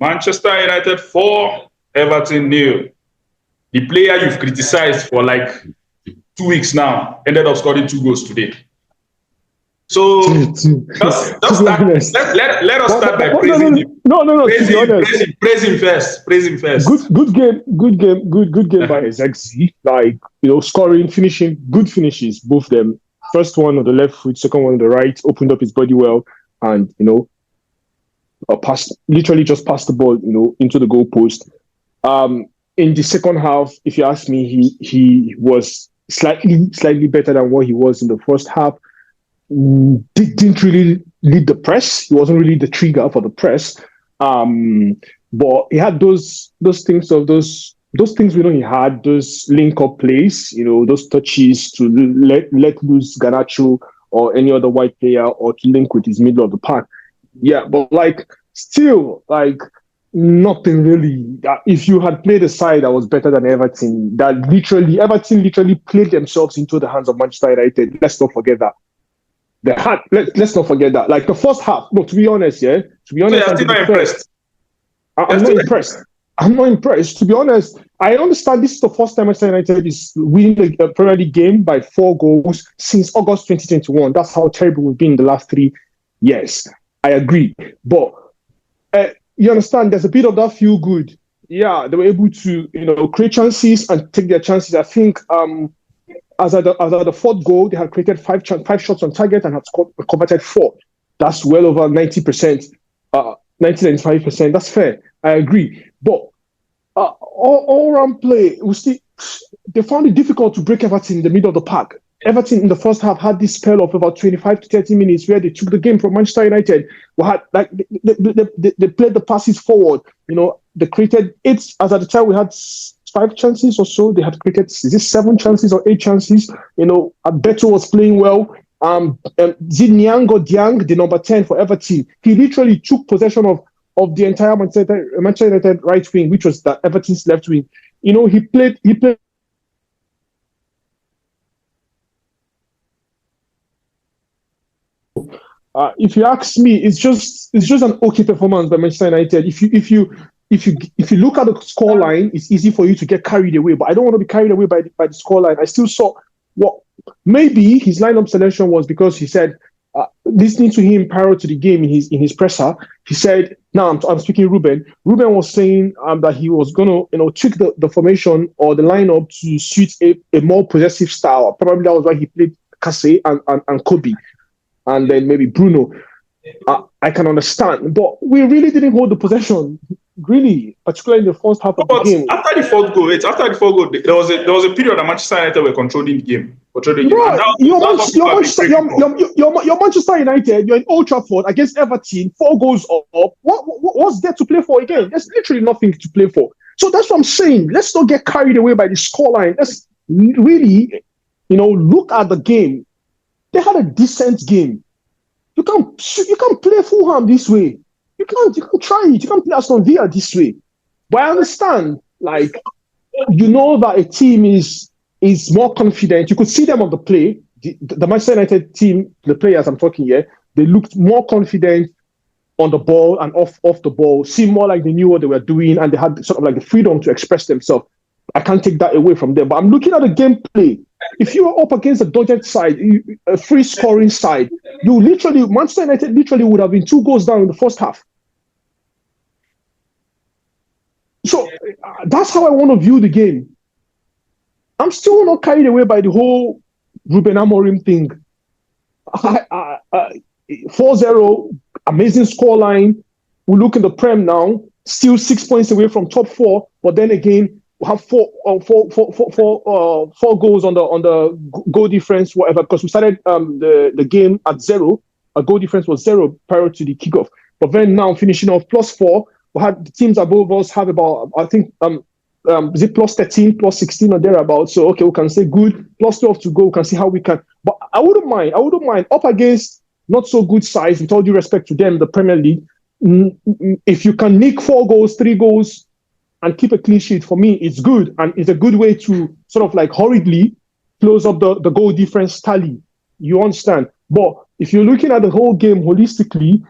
Manchester United 4, Everton 0. The player you've criticized for like 2 weeks now ended up scoring 2 goals today. So just start, let us start by praising him. No. To be honest, praise him first. Praise him first. Good game by Zirkzee. Like, scoring, finishing, good finishes, both them. First one on the left foot, second one on the right, opened up his body well, and literally just passed the ball, into the goal post. In the second half, if you ask me, he was slightly better than what he was in the first half. Didn't really lead the press. He wasn't really the trigger for the press. But he had those things we know he had, those link-up plays, those touches to let loose Garnacho or any other white player, or to link with his middle of the park. Yeah, but still, nothing really. If you had played a side that was better than Everton, Everton literally played themselves into the hands of Manchester United. Let's not forget that. Let's not forget that. Like the first half, no, to be honest, so you're still not impressed. I'm not impressed. I'm not impressed. To be honest, I understand this is the first time Manchester United is winning a Premier League game by 4 goals since August 2021. That's how terrible we've been in the last 3 years. I agree. But you understand, there's a bit of that feel good. Yeah, they were able to, create chances and take their chances. I think as at the fourth goal, they had created 5 shots on target and had converted 4. That's well over 90%, 95%. That's fair. I agree. But all-round play, they found it difficult to break Everton in the middle of the park. Everton in the first half had this spell of about 25 to 30 minutes where they took the game from Manchester United. They played the passes forward. They created 8. As at the time, we had 5 chances or so. They had created 7 chances or 8 chances. Beto was playing well. Zidniango Diang, the number 10 for Everton, he literally took possession of the entire Manchester United right wing, which was Everton's left wing. He played. If you ask me, it's just an okay performance by Manchester United. If you look at the scoreline, it's easy for you to get carried away. But I don't want to be carried away by the scoreline. I still saw what maybe his lineup selection was because he said, listening to him prior to the game in his presser, he said, "Now I'm speaking Ruben. Ruben was saying that he was going to tweak the formation or the lineup to suit a more possessive style. Probably that was why he played Kase and Kobe, and then maybe Bruno. I can understand, but we really didn't hold the possession, really, particularly in the first half of the game. After the fourth goal, there was a period that Manchester United were controlling the game. You're Manchester United. You're in Old Trafford against Everton, 4 goals up. What's there to play for again? There's literally nothing to play for. So that's what I'm saying. Let's not get carried away by the scoreline. Let's really, look at the game. They had a decent game. You can't play Fulham this way. You can't try it. You can't play Aston Villa this way. But I understand, that a team is more confident. You could see them on the play. The Manchester United team, the players I'm talking here, they looked more confident on the ball and off the ball, seemed more like they knew what they were doing, and they had sort of like the freedom to express themselves. I can't take that away from them. But I'm looking at the gameplay. If you were up against a dodged side, a free scoring side, Manchester United literally would have been 2 goals down in the first half. So that's how I want to view the game. I'm still not carried away by the whole Ruben Amorim thing. 4-0, amazing scoreline. We look in the Prem now, still 6 points away from top 4, but then again, we have 4 goals on the goal difference, whatever, because we started the game at 0. Our goal difference was 0 prior to the kickoff. But then now finishing off +4, we had the teams above us have about, I think, is it +13, +16 or thereabouts? So okay, we can say good, +12 to go. We can see how we can. But I wouldn't mind up against not so good sides, with all due respect to them, the Premier League. If you can nick 4 goals, 3 goals, and keep a clean sheet, for me, it's good. And it's a good way to sort of hurriedly close up the goal difference tally. You understand? But if you're looking at the whole game holistically,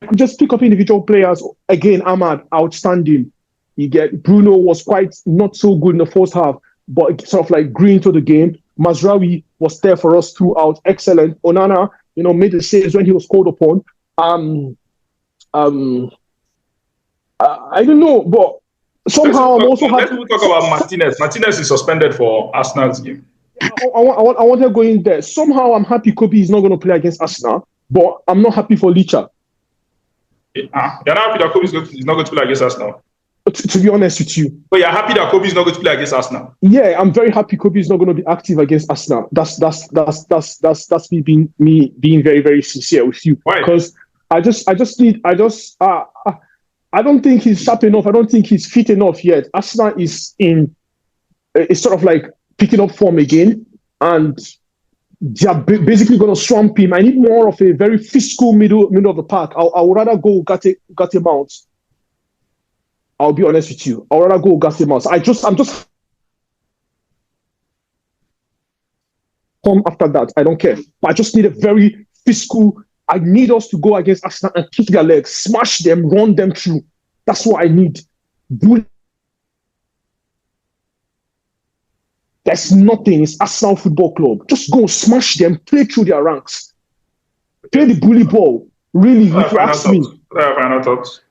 could just pick up individual players. Again, Ahmad, outstanding. You get Bruno was quite not so good in the first half, but sort of like grew into the game. Mazraoui was there for us throughout, excellent. Onana, made the saves when he was called upon. I don't know, but somehow I'm also happy. Let's talk about Martinez. Martinez is suspended for Arsenal's game. I want to go in there. Somehow I'm happy Kobe is not going to play against Arsenal, but I'm not happy for Licha. You're not happy that Kobe is not going to play against Arsenal? To be honest with you. But you're happy that Kobe is not going to play against Arsenal? Yeah, I'm very happy Kobe is not going to be active against Arsenal. That's me being very, very sincere with you. Why? Because I don't think he's sharp enough. I don't think he's fit enough yet. Arsenal is sort of like picking up form again, and they're basically going to swamp him. I need more of a very physical middle of the park. I would rather go Ugarte Mount. I'll be honest with you. I would rather go Ugarte Mount. I'm just come after that. I don't care. But I just need a very physical. I need us to go against Arsenal and kick their legs, smash them, run them through. That's what I need. There's nothing. It's Arsenal Football Club. Just go smash them, play through their ranks. Play the bully ball. Really, if you ask me. Final thoughts.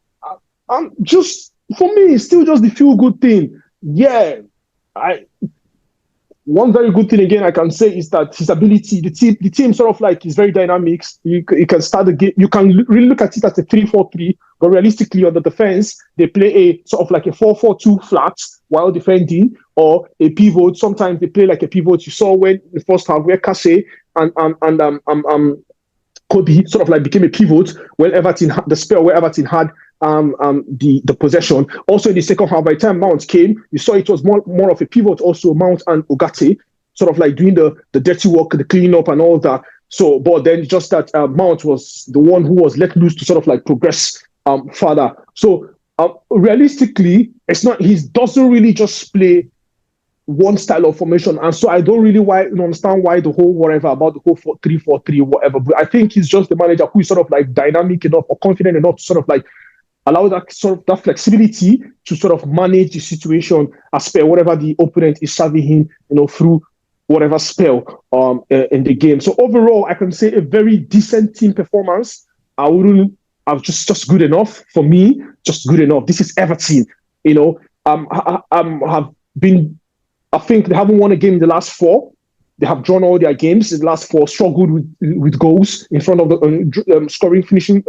Just, for me, it's still just the feel-good thing. Yeah, one very good thing again I can say is that his ability, the team sort of like is very dynamic. You can start the game. You can really look at it as a 3-4-3, but realistically on the defense, they play a sort of like a 4-4-2 flat while defending, or a pivot. Sometimes they play like a pivot. You saw when the first half where Kase and Kobe sort of like became a pivot when Everton had the spell where Everton had the possession. Also in the second half, by the time Mount came, you saw it was more of a pivot. Also Mount and Ugarte sort of like doing the dirty work, the cleaning up and all that. So, but then just that Mount was the one who was let loose to sort of like progress further. So realistically, it's not. He doesn't really just play one style of formation, and so I don't really understand why the whole whatever about the whole 3-4-3 whatever. But I think he's just the manager who is sort of like dynamic enough or confident enough to sort of like allow that sort of that flexibility to sort of manage the situation as per whatever the opponent is serving him, through whatever spell in the game. So overall, I can say a very decent team performance. I wouldn't have just good enough for me, just good enough. This is Everton, have been. I think they haven't won a game in the last 4. They have drawn all their games in the last 4, struggled with goals in front of the scoring, finishing,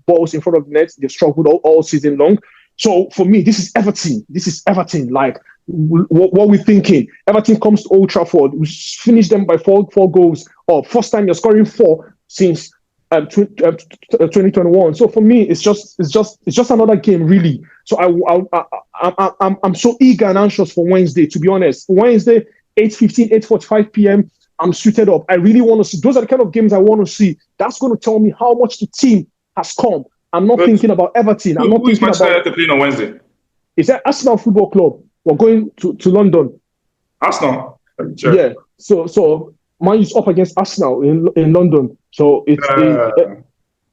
balls in front of the net. They've struggled all season long. So for me, this is Everton. This is Everton. Like what we're thinking. Everton comes to Old Trafford. We finish them by 4 goals. First time you're scoring 4 since 2021. So for me, it's just another game, really. So I'm so eager and anxious for Wednesday. To be honest, Wednesday 8:15, 8:45 p.m. I'm suited up. I really want to see. Those are the kind of games I want to see. That's going to tell me how much the team has come. I'm not thinking about Everton. I'm not thinking about. Manchester playing on Wednesday? Is that Arsenal Football Club? We're going to London. Arsenal. Sure. Yeah. So Man is up against Arsenal in London. So it's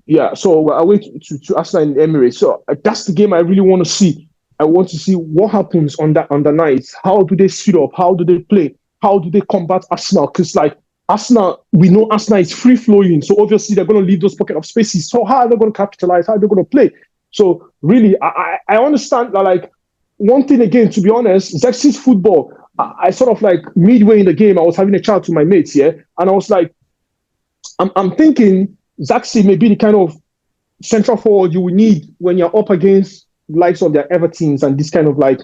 yeah. So we're away to Arsenal in the Emirates. So that's the game I really want to see. I want to see what happens on the night. How do they suit up? How do they play? How do they combat Arsenal? Because like Arsenal, we know Arsenal is free flowing. So obviously they're going to leave those pocket of spaces. So how are they going to capitalize? How are they going to play? So really, I understand that. Like one thing again, to be honest, Zirkzee's football. I sort of like midway in the game, I was having a chat to my mates here, and I was like, I'm thinking Zirkzee may be the kind of central forward you will need when you're up against the likes of their Evertons and this kind of like,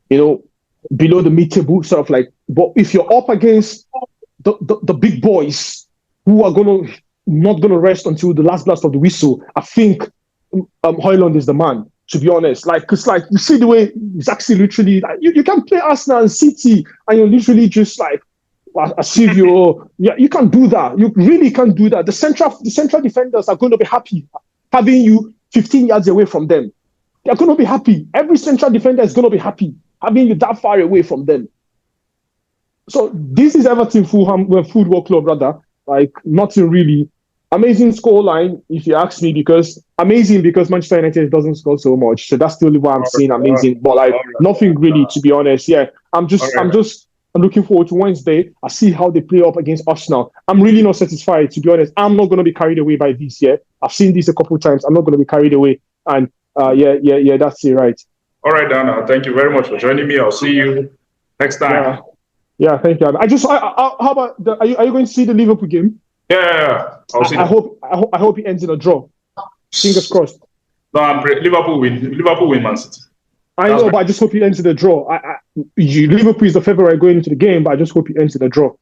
below the mid-table sort of like. But if you're up against the big boys who are not gonna rest until the last blast of the whistle, I think Højlund is the man. To be honest, because you see the way Zirkzee literally, like, you can play Arsenal and City, and you're literally just like, as if you can't do that. You really can't do that. The central defenders are going to be happy having you 15 yards away from them. They're going to be happy. Every central defender is going to be happy having you that far away from them. So this is Everton Football Club, rather. Like nothing really. amazing scoreline, if you ask me, because Manchester United doesn't score so much. So that's the only why I'm saying amazing. But like nothing really, to be honest. Yeah, I'm looking forward to Wednesday. I see how they play up against Arsenal. I'm really not satisfied, to be honest. I'm not going to be carried away by this yet. I've seen this a couple of times. I'm not going to be carried away. And yeah, that's it, right. All right, Dana. Thank you very much for joining me. I'll see you next time. Yeah, thank you. How about are you going to see the Liverpool game? Yeah. I'll see. I hope it ends in a draw. Fingers crossed. No, Liverpool win Man City. I know, but I just hope it ends in a draw. Liverpool is the favorite going into the game, but I just hope it ends in a draw.